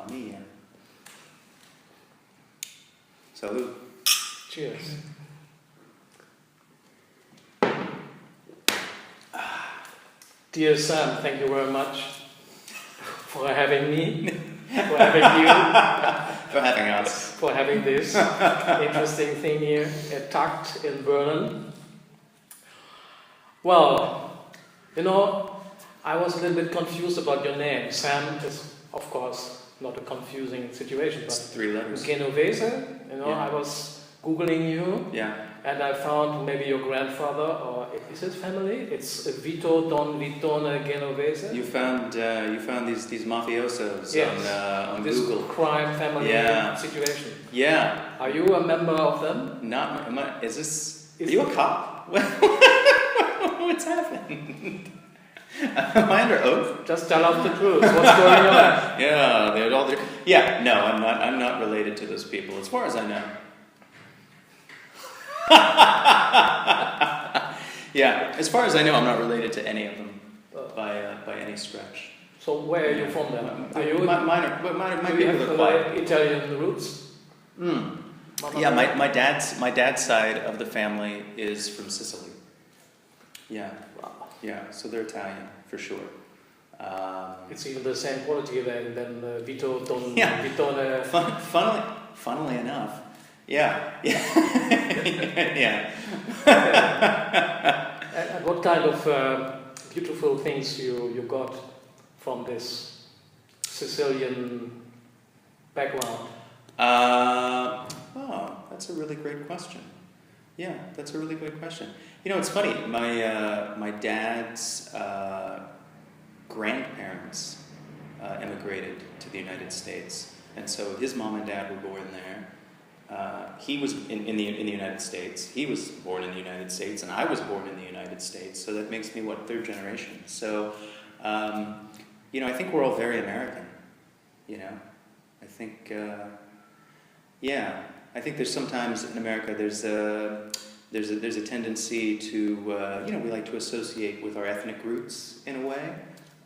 Mamma mia. Salud. Cheers. Dear Sam, thank you very much for having me, for having you, For having us. for having this interesting thing here at Takt in Berlin. Well, you know, I was a little bit confused about your name. Sam is, of course, not a confusing situation, It's but 3 letters. Genovese, you know, Yeah. I was Googling you. Yeah. And I found maybe your grandfather, or is it family? It's Vito Don Vitone Genovese. You found these mafiosos Yes. on This Google. crime family situation. Yeah. Are you a member of them? Not. Is this? Is are you it- a cop? What's happened? Am I under oath? Just tell us the truth. What's going on? Yeah, they're all there. Yeah. No, I'm not. I'm not related to those people, as far as I know. Yeah, as far as I know, I'm not related to any of them by any stretch. So where are you from then? Are you? Mine are Do you people have are quiet. Italian roots? Mm. Mamma Yeah, mia. my dad's side of the family is from Sicily. Yeah, Wow. yeah, so they're Italian for sure. It's even the same quality than Vito Don Yeah. Vitone. Funnily enough, yeah, yeah. And what kind of beautiful things you got from this Sicilian background? Oh, that's a really great question. Yeah, that's a really great question. You know, it's funny. My dad's grandparents immigrated to the United States, and so his mom and dad were born there. He was in the United States. He was born in the United States, and I was born in the United States. So that makes me third generation. So, you know, I think we're all very American. You know, I think, yeah, I think there's sometimes in America there's a tendency to you know, we like to associate with our ethnic roots in a way,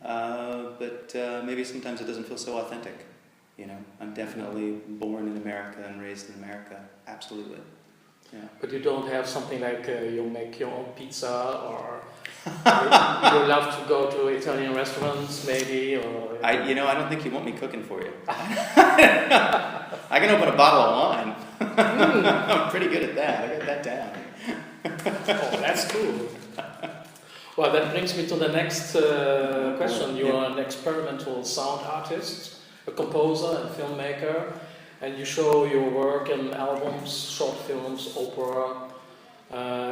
but maybe sometimes it doesn't feel so authentic. You know, I'm definitely born in America and raised in America. Absolutely. Yeah. But you don't have something like you make your own pizza, or you love to go to Italian restaurants, maybe, or I don't think you want me cooking for you. I can open a bottle of wine. I'm pretty good at that. I got that down. Oh, that's cool. Well, that brings me to the next question. You are an experimental sound artist, a composer and filmmaker, and you show your work in albums, short films, opera,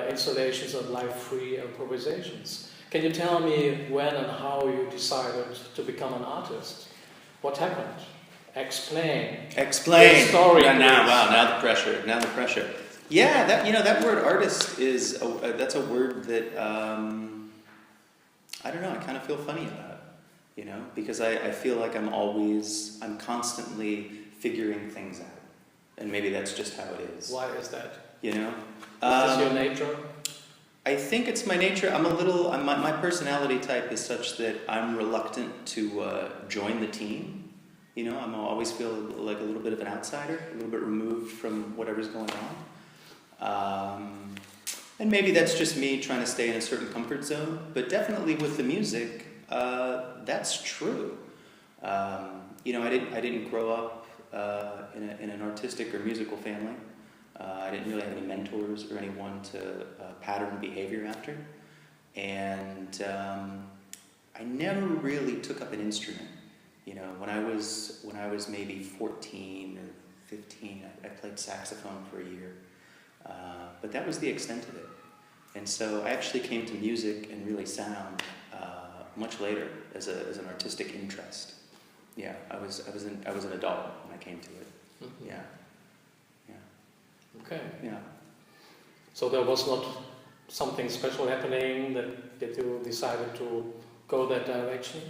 installations, and live-free improvisations. Can you tell me when and how you decided to become an artist? What happened? Explain. The story, Now the pressure. Yeah, that word artist is that's a word that I don't know. I kind of feel funny about it, you know, because I feel like I'm constantly figuring things out, and maybe that's just how it is. Why is that? You know, Is this your nature? I think it's my nature. My personality type is such that I'm reluctant to join the team. You know, I always feel like a little bit of an outsider, a little bit removed from whatever's going on. And maybe that's just me trying to stay in a certain comfort zone, but definitely with the music, that's true. You know, I didn't grow up in an artistic or musical family. I didn't really have any mentors or anyone to pattern behavior after, and I never really took up an instrument. You know, when I was maybe 14 or 15, I played saxophone for a year, but that was the extent of it. And so I actually came to music and really sound much later as an artistic interest. Yeah, I was an adult when I came to it. Mm-hmm. Yeah. Okay. Yeah. So there was not something special happening that you decided to go that direction?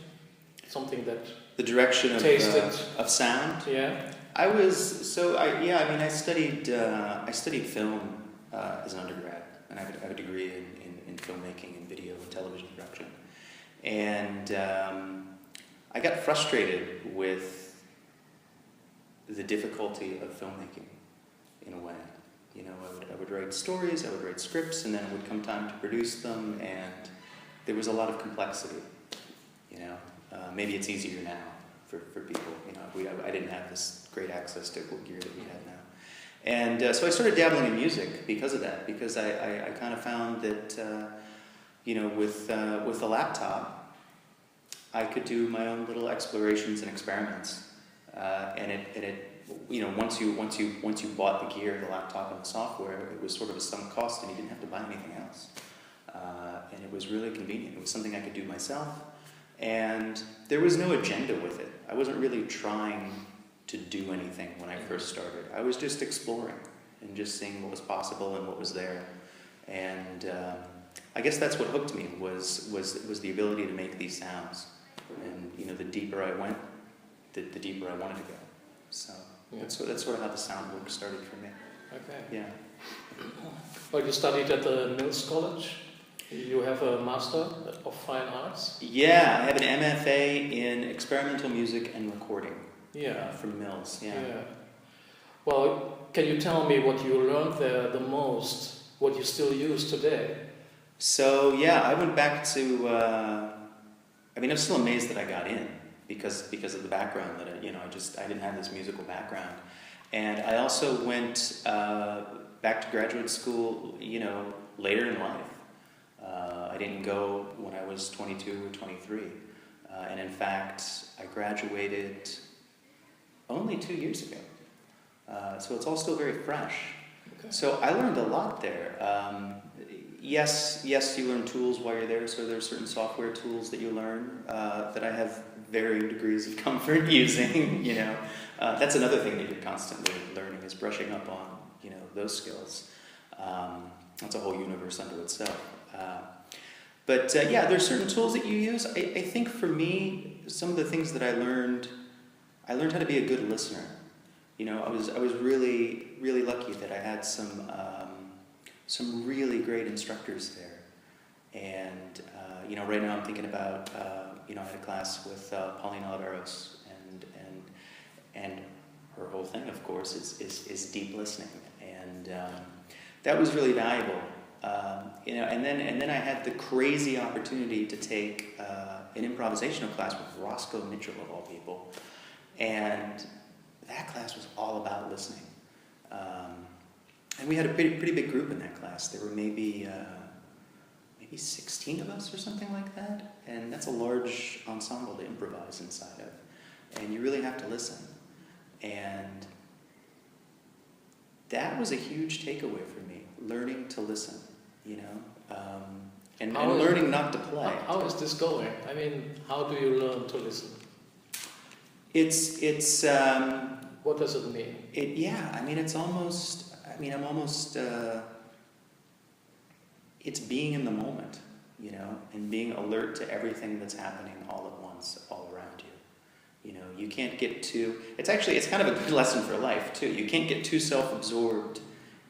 Something that The direction of sound. Yeah. I studied film as an undergrad, and I have a degree in filmmaking and video and television production. And I got frustrated with the difficulty of filmmaking, in a way. You know, I would write stories, I would write scripts, and then it would come time to produce them, and there was a lot of complexity. You know, maybe it's easier now for people. You know, I didn't have this great access to gear that we have now. And so I started dabbling in music because of that, because I kind of found that, you know, with a laptop, I could do my own little explorations and experiments. And it you know, once you bought the gear, the laptop and the software, it was sort of a sunk cost, and you didn't have to buy anything else. And it was really convenient. It was something I could do myself, and there was no agenda with it. I wasn't really trying to do anything when I first started. I was just exploring and just seeing what was possible and what was there. And I guess that's what hooked me was the ability to make these sounds. And you know, the deeper I went, the deeper I wanted to go. So that's sort of how the sound work started for me. Okay. Yeah. Well, you studied at the Mills College. You have a Master of Fine Arts. Yeah, I have an MFA in experimental music and recording. Yeah. From Mills. Yeah. Well, can you tell me what you learned there the most? What you still use today? So yeah, I went back to. I mean, I'm still amazed that I got in because of the background that I didn't have this musical background, and I also went back to graduate school. You know, later in life. I didn't go when I was 22 or 23, and in fact, I graduated only 2 years ago. So it's all still very fresh. Okay. So I learned a lot there. Yes, you learn tools while you're there, so there are certain software tools that you learn that I have varying degrees of comfort using, you know. That's another thing that you're constantly learning, is brushing up on, you know, those skills. That's a whole universe unto itself. But yeah, there's certain tools that you use. I think for me, some of the things that I learned how to be a good listener. You know, I was really, really lucky that I had some really great instructors there. And, you know, right now I'm thinking about, you know, I had a class with Paulina Oliveros, and her whole thing, of course, is deep listening. And that was really valuable. You know, and then I had the crazy opportunity to take an improvisational class with Roscoe Mitchell, of all people. And that class was all about listening. And we had a pretty big group in that class. There were maybe 16 of us or something like that. And that's a large ensemble to improvise inside of. And you really have to listen. And that was a huge takeaway for me, learning to listen, you know, and learning not to play. How is this going? I mean, how do you learn to listen? It's what does it mean? I'm almost it's being in the moment, you know, and being alert to everything that's happening all at once, all around you. You know, you can't get too, it's kind of a good lesson for life too. You can't get too self-absorbed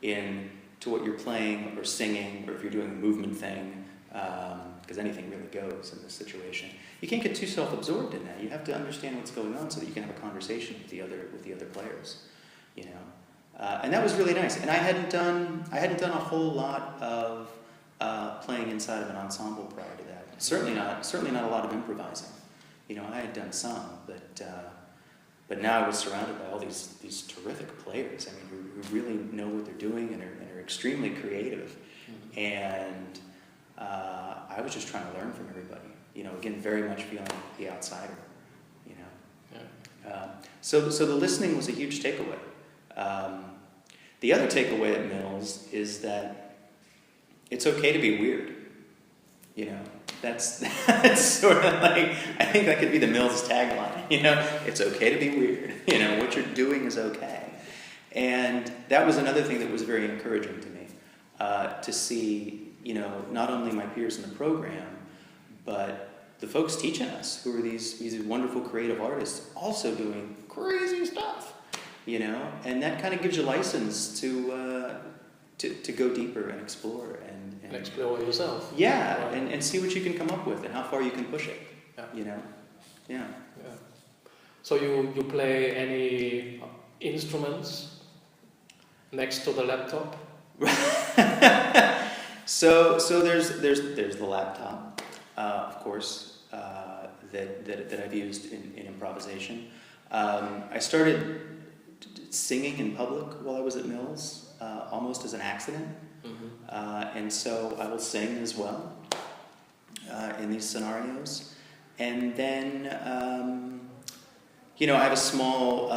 into what you're playing or singing, or if you're doing a movement thing, because anything really goes in this situation. You can't get too self-absorbed in that. You have to understand what's going on so that you can have a conversation with the other players, you know. And that was really nice. And I hadn't done a whole lot of playing inside of an ensemble prior to that. Certainly not a lot of improvising. You know, I had done some, but now I was surrounded by all these terrific players. I mean, who really know what they're doing and are extremely creative. Mm-hmm. And I was just trying to learn from everybody. You know, again, very much feeling the outsider. You know, yeah. So the listening was a huge takeaway. The other takeaway at Mills is that it's okay to be weird. You know, that's sort of like, I think that could be the Mills tagline. You know, it's okay to be weird. You know, what you're doing is okay. And that was another thing that was very encouraging to me, to see, you know, not only my peers in the program, but the folks teaching us, who are these wonderful creative artists, also doing crazy stuff, you know, and that kind of gives you license to go deeper and explore and explore yourself. Yeah, right. and see what you can come up with and how far you can push it. Yeah. You know, yeah. So you play any instruments next to the laptop? So there's the laptop, of course, that I've used in improvisation. I started singing in public while I was at Mills, almost as an accident, and so I will sing as well in these scenarios. And then, I have a small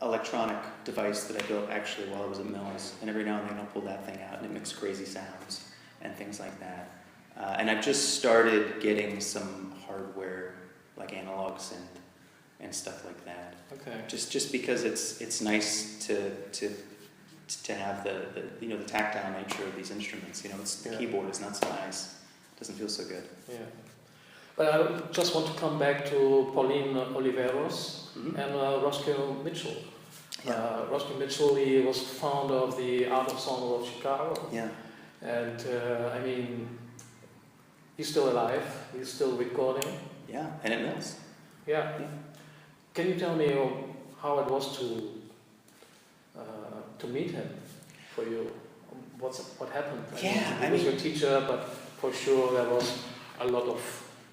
electronic device that I built actually while I was at Mills, and every now and then I'll pull that thing out and it makes crazy sounds and things like that. And I've just started getting some hardware, like analog synth and stuff like that. Okay. Just because it's nice to have the tactile nature of these instruments. The keyboard is not so nice. It doesn't feel so good. Yeah. But I just want to come back to Pauline Oliveros and Roscoe Mitchell. Yeah. Roscoe Mitchell, he was founder of the Art Ensemble of Chicago. Yeah. And he's still alive. He's still recording. Yeah, and it Mills. Yeah. Can you tell me how it was to meet him for you? What happened? He was your teacher, but for sure there was a lot of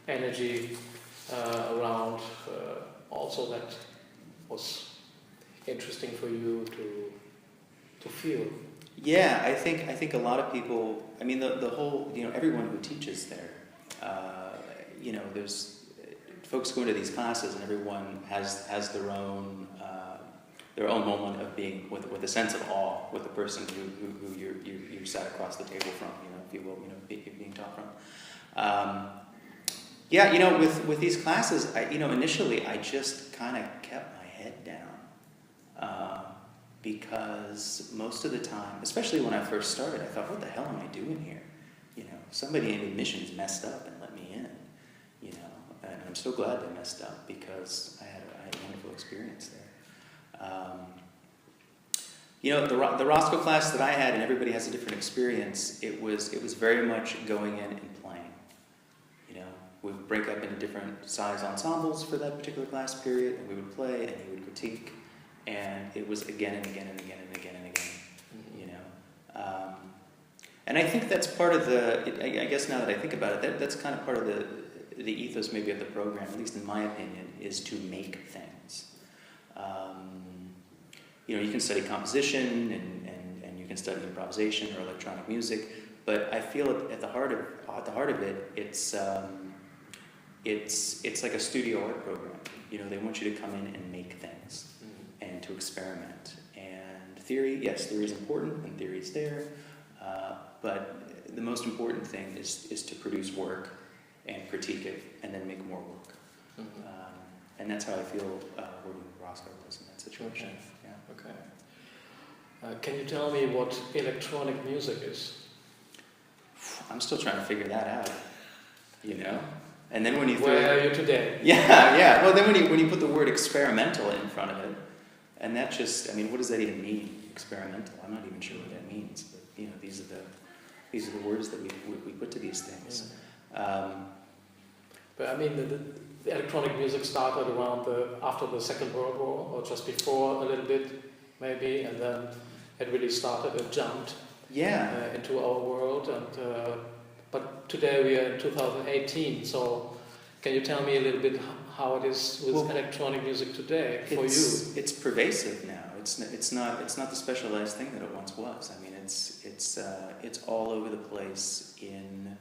energy around. Also, that was interesting for you to feel. Yeah, I think a lot of people. I mean, the whole everyone who teaches there. There's folks go into these classes, and everyone has their own moment of being with a sense of awe with the person who you sat across the table from, if you will, being taught from. With these classes, initially I just kind of kept my head down because most of the time, especially when I first started, I thought, what the hell am I doing here? Somebody in admissions messed up and let me in. And I'm so glad they messed up because I had a wonderful experience there. The Roscoe class that I had, and everybody has a different experience. It was very much going in and playing. We would break up into different size ensembles for that particular class period, and we would play, and he would critique, and it was again and again and again and again and again. And I think that's part of I guess now that I think about it, that's kind of part of the ethos maybe of the program, at least in my opinion, is to make things. You can study composition and you can study improvisation or electronic music, but I feel at the heart of it, it's like a studio art program. They want you to come in and make things and to experiment. And theory is important, and theory is there, but the most important thing is to produce work and critique it, and then make more work. And that's how I feel working with Roscoe was in that situation. Okay. Yeah. Okay. Can you tell me what electronic music is? I'm still trying to figure that out. And then when you where are you today? Yeah. Well, then when you put the word experimental in front of it, and that just, what does that even mean? Experimental. I'm not even sure what that means. But these are the words that we put to these things. But the electronic music started around after the Second World War, or just before a little bit, maybe, and then it really started. It jumped into our world, and but today we are in 2018. So, can you tell me a little bit how it is with electronic music today for you? It's pervasive now. It's not the specialized thing that it once was. It's all over the place in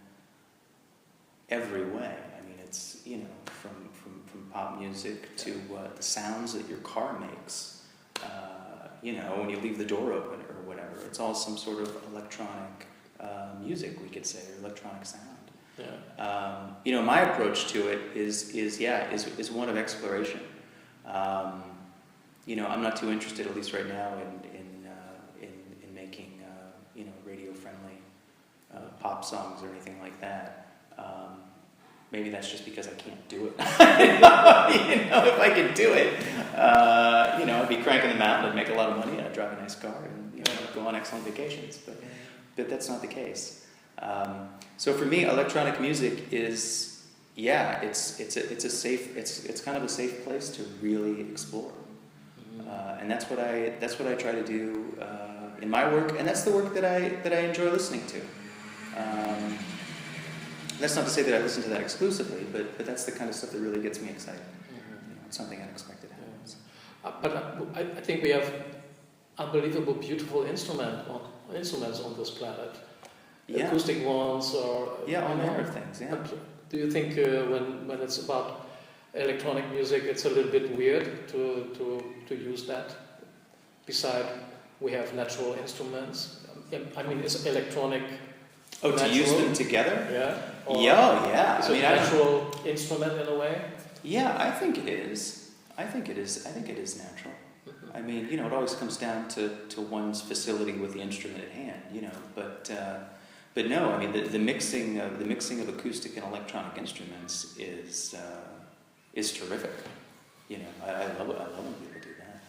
every way. It's from pop music to the sounds that your car makes. When you leave the door open or whatever, it's all some sort of electronic music, we could say, or electronic sound. Yeah. My approach to it is one of exploration. I'm not too interested, at least right now, in making radio friendly pop songs or anything like that. Maybe that's just because I can't do it. If I could do it, I'd be cranking them out and I'd make a lot of money and I'd drive a nice car and go on excellent vacations. But that's not the case. So for me, electronic music is it's kind of a safe place to really explore that's what I try to do in my work, and that's the work that I enjoy listening to. That's not to say that I listen to that exclusively, but that's the kind of stuff that really gets me excited. Something unexpected happens. I think we have unbelievable, beautiful instruments on this planet. Yeah. Acoustic ones, or all manner of things. Yeah. Do you think when it's about electronic music, it's a little bit weird to use that? Besides, we have natural instruments. I mean, is electronic? Oh, natural? To use them together? Yeah. Yeah. Is it a natural instrument in a way? Yeah, I think it is. I think it is natural. I mean, it always comes down to one's facility with the instrument at hand, but no, I mean the mixing of acoustic and electronic instruments is terrific. I love when people do that.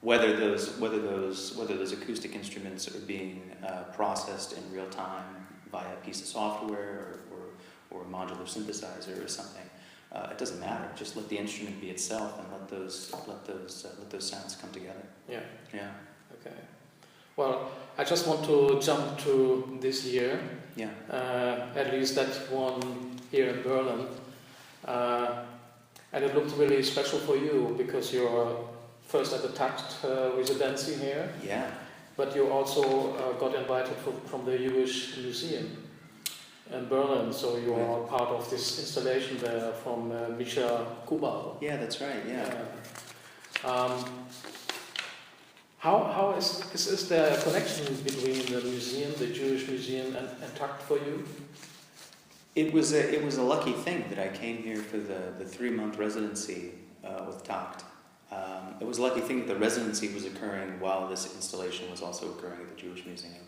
Whether those acoustic instruments are being processed in real time via a piece of software or a modular synthesizer or something. It doesn't matter. Just let the instrument be itself and let those sounds come together. Yeah. Yeah. Okay. Well, I just want to jump to this year. Yeah. At least that one here in Berlin, and it looked really special for you because you're first at the Takt Residency here. Yeah. But you also got invited from the Jewish Museum in Berlin, so you are part of this installation there from Misha Kubal. Yeah, that's right. Yeah. How is there a connection between the museum, the Jewish Museum, and Takt for you? It was a lucky thing that I came here for the 3-month residency with Takt. It was a lucky thing that the residency was occurring while this installation was also occurring at the Jewish Museum.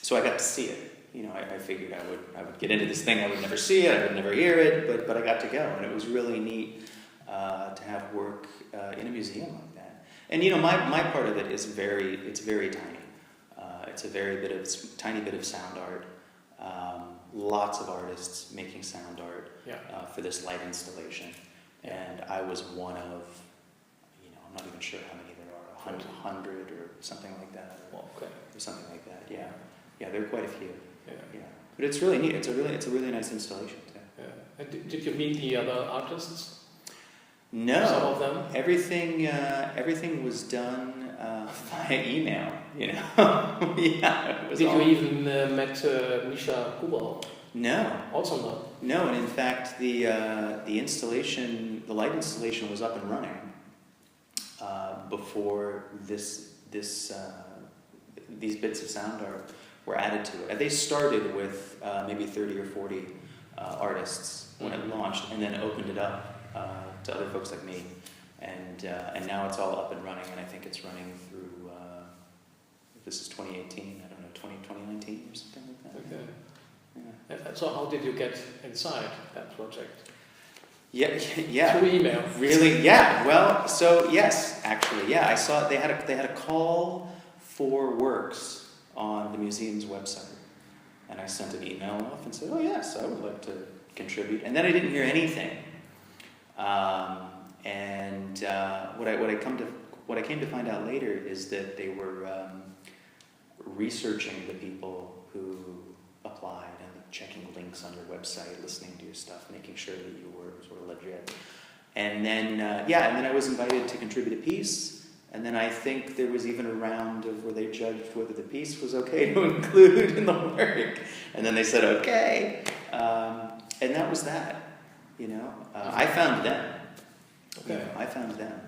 So I got to see it. I figured I would get into this thing. I would never see it. I would never hear it. But I got to go, and it was really neat to have work in a museum like that. And my part of it is very tiny. It's a tiny bit of sound art. Lots of artists making sound art for this light installation, and I was one of, I'm not even sure how many there are, 100 or something like that, or something like that. Yeah, there are quite a few. Yeah, but it's really neat. It's a really nice installation too. Yeah. And did you meet the other artists? No. Some of them. Everything was done via email. Yeah. Did you even met Misha Kubal? No. Also not. No, and in fact, the light installation was up and running before these bits of sound art were added to it. They started with maybe 30 or 40 artists when it launched, and then opened it up to other folks like me, and now it's all up and running, and I think it's running through. This is 2018. I don't know, 2019 or something like that. Okay. Yeah. So how did you get inside that project? Yeah. Through email. Really? Yeah. Well, so yes, actually, yeah. I saw they had a call for works on the museum's website, and I sent an email off and said, "Oh yes, I would like to contribute." And then I didn't hear anything. What I came to find out later is that they were researching the people who applied and checking links on your website, listening to your stuff, making sure that you were sort of legit. And then I was invited to contribute a piece. And then I think there was even a round of where they judged whether the piece was okay to include in the work. And then they said okay, and that was that. I found them. Okay. I found them.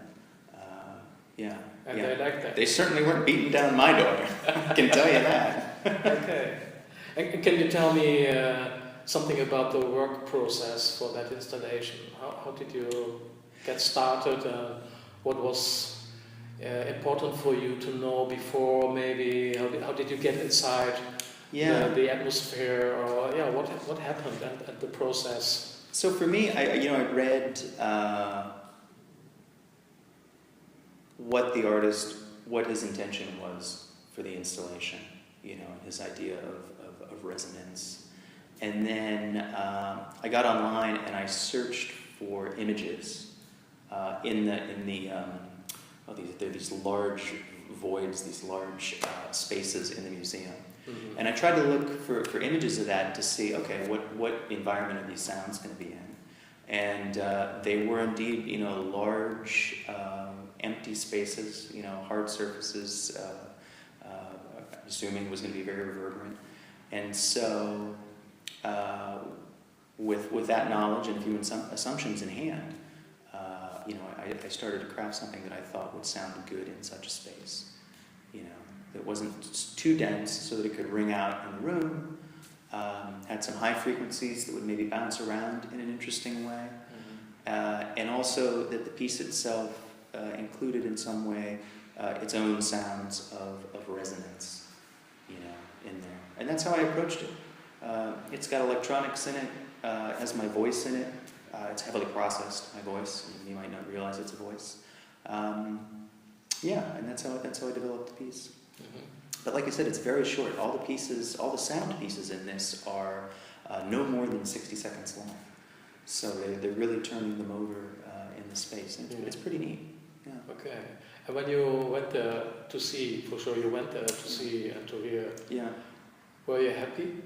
And they liked that. They certainly weren't beating down my door. I can tell you that. Okay. And can you tell me something about the work process for that installation? How did you get started? What was important for you to know before? Maybe how did you get inside the atmosphere? Or what happened at the process? So for me, I read what his intention was for the installation, and his idea of resonance. And then I got online and I searched for images There are these large voids, these large spaces in the museum. Mm-hmm. And I tried to look for images of that to see, okay, what environment are these sounds going to be in? And they were indeed, large, empty spaces, hard surfaces, assuming it was going to be very reverberant. And so, with that knowledge and a few assumptions in hand, I started to craft something that I thought would sound good in such a space. That wasn't too dense so that it could ring out in the room, had some high frequencies that would maybe bounce around in an interesting way, and also that the piece itself included in some way its own sounds of resonance, in there. And that's how I approached it. It's got electronics in it, it has my voice in it. It's heavily processed, my voice. You might not realize it's a voice. And that's how I developed the piece. Mm-hmm. But like I said, it's very short. All the sound pieces in this are no more than 60 seconds long. So they're really turning them over in the space. And it's pretty neat. Yeah. Okay. And when you went there to see, for sure you went there to see and to hear. Yeah. Were you happy?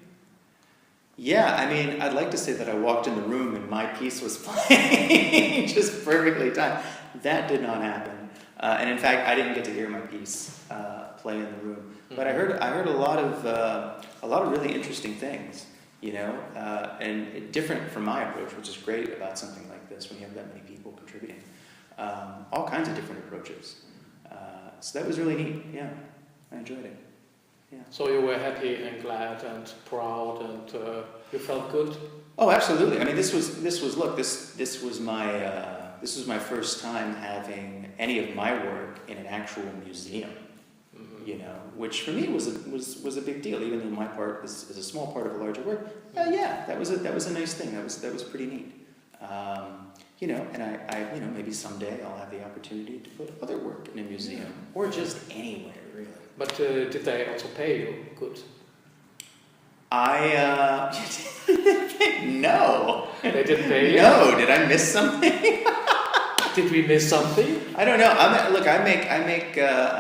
Yeah, I mean, I'd like to say that I walked in the room and my piece was playing just perfectly timed. That did not happen. And in fact, I didn't get to hear my piece play in the room. But I heard a lot of really interesting things, and different from my approach, which is great about something like this when you have that many people contributing. All kinds of different approaches. So that was really neat. Yeah, I enjoyed it. Yeah. So you were happy and glad and proud, and you felt good. Oh, absolutely. I mean, this was my first time having any of my work in an actual museum. Mm-hmm. Which for me was a big deal, even though my part is a small part of a larger work. That was a nice thing. That was pretty neat. And I maybe someday I'll have the opportunity to put other work in a museum or just anywhere, really. But did they also pay you good? No. They didn't pay you? No. Did I miss something? Did we miss something? I don't know. I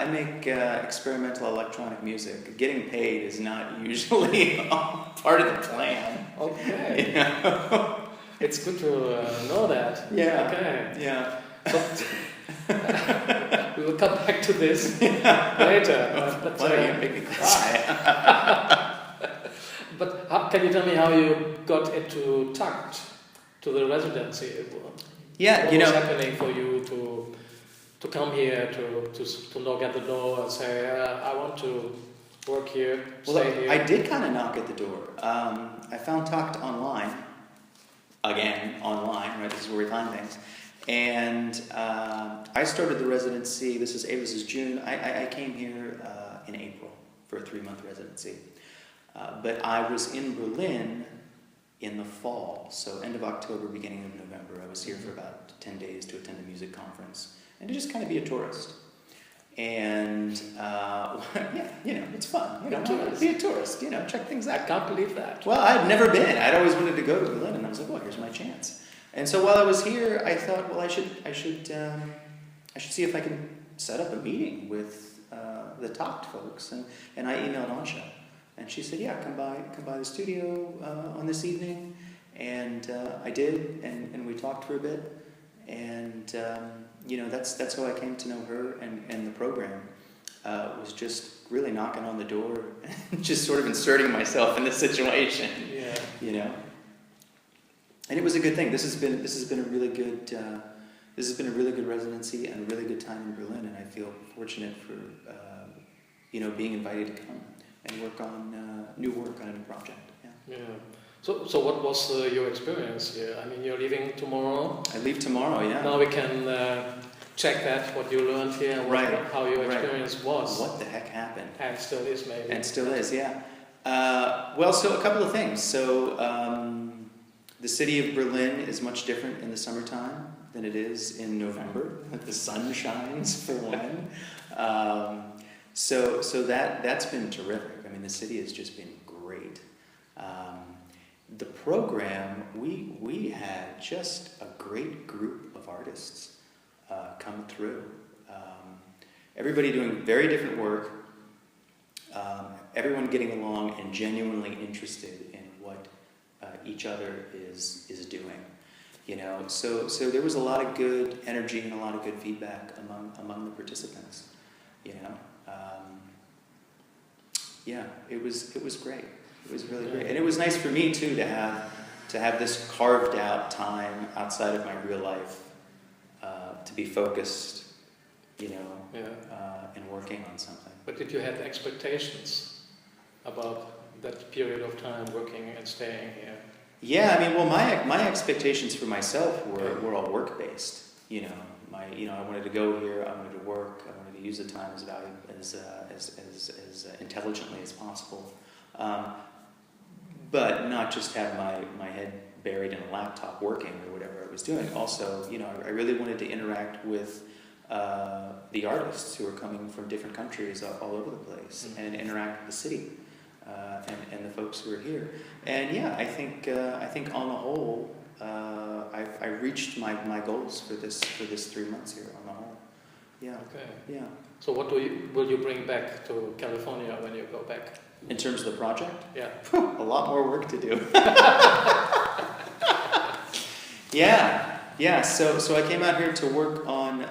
make experimental electronic music. Getting paid is not usually part of the plan. Okay. It's good to know that. Yeah. Okay. Yeah. We will come back to this later. Why don't you make me cry? But can you tell me how you got into Takt, to the residency? Yeah, what was happening for you to come here, to knock at the door and say, I want to work here, stay here? I did kind of knock at the door. I found Takt online. Again, online, right? This is where we find things. And I started the residency. This is June. I came here in April for a 3-month residency. But I was in Berlin in the fall, so end of October, beginning of November. I was here for about 10 days to attend a music conference and to just kind of be a tourist. And it's fun. Be a tourist. Check things out. I can't believe that. Well, I'd never been. I'd always wanted to go to Berlin, and I was like, well, here's my chance. And so while I was here, I thought, well, I should see if I can set up a meeting with the Takt folks. And I emailed Antje, and she said, yeah, come by the studio on this evening. And I did, and we talked for a bit. And that's how I came to know her and the program. Was just really knocking on the door, and just sort of inserting myself in the situation. Yeah. And it was a good thing. This has been a really good residency and a really good time in Berlin, and I feel fortunate for being invited to come and work on new work on a new project. Yeah. So what was your experience here? I mean, you're leaving tomorrow. I leave tomorrow. Yeah. Now we can check that what you learned here, and how your experience was. What the heck happened? And still is, maybe. And still is, yeah. So a couple of things. So the city of Berlin is much different in the summertime than it is in November. The sun shines for one. So that's been terrific. I mean, the city has just been great. The program, we had just a great group of artists. come through. Everybody doing very different work, everyone getting along and genuinely interested in what each other is doing. You know, so there was a lot of good energy and a lot of good feedback among the participants. You know, yeah, it was great. It was really great, and it was nice for me too to have this carved out time outside of my real life to be focused. You know, and working on something. But did you have expectations about that period of time working and staying here? Yeah, I mean, well, my expectations for myself were all work based. You know, I wanted to go here. I wanted to work. I wanted to use the time as intelligently as possible, but not just have my head buried in a laptop working or whatever I was doing. Also, you know, I really wanted to interact with the artists who are coming from different countries all over the place, and interact with the city and the folks who are here. And yeah, I think on the whole, I reached my goals for this 3 months here. On the whole, yeah. Okay. Yeah. So what will you bring back to California when you go back? In terms of the project, yeah, a lot more work to do. Yeah. So I came out here to work on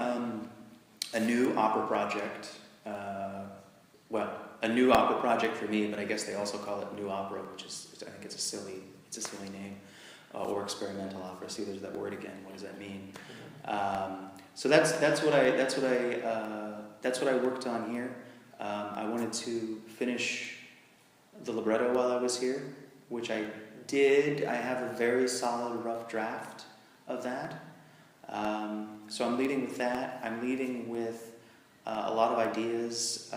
a new opera project. A new opera project for me, but I guess they also call it new opera, which is, I think it's a silly name, or experimental opera. See, there's that word again. What does that mean? So that's what I worked on here. I wanted to finish the libretto while I was here, which I did. I have a very solid rough draft of that. So I'm leading with that. I'm leading with a lot of ideas,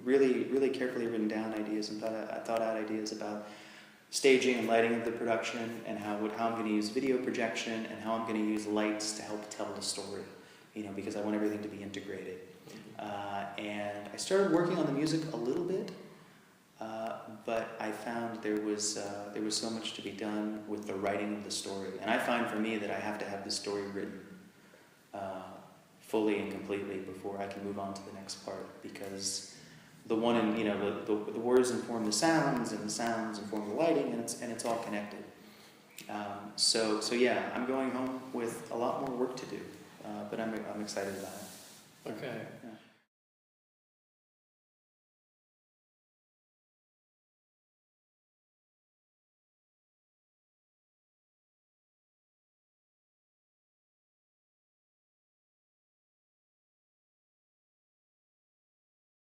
really carefully written down ideas, and thought out ideas about staging and lighting of the production, and how I'm going to use video projection, and how I'm going to use lights to help tell the story. You know, because I want everything to be integrated. And I started working on the music a little bit, but I found there was so much to be done with the writing of the story. And I find for me that I have to have the story written fully and completely before I can move on to the next part, because the words inform the sounds, and the sounds inform the lighting, and it's all connected. So yeah, I'm going home with a lot more work to do, but I'm excited about it. Okay. Yeah.